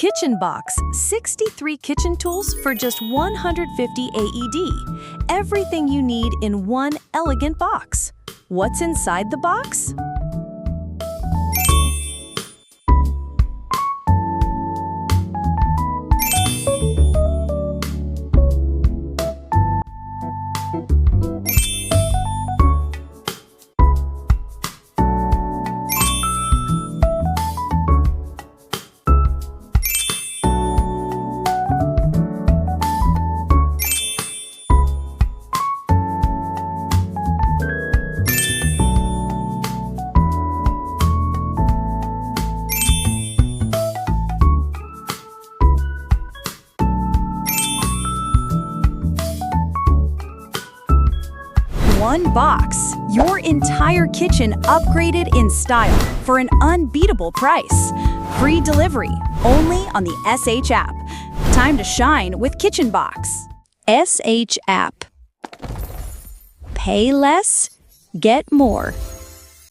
Kitchen Box, 63 kitchen tools for just 150 AED. Everything you need in one elegant box. What's inside the box? One box, your entire kitchen upgraded in style for an unbeatable price. Free delivery, only on the SH app. Time to shine with Kitchen Box. SH app. Pay less, get more.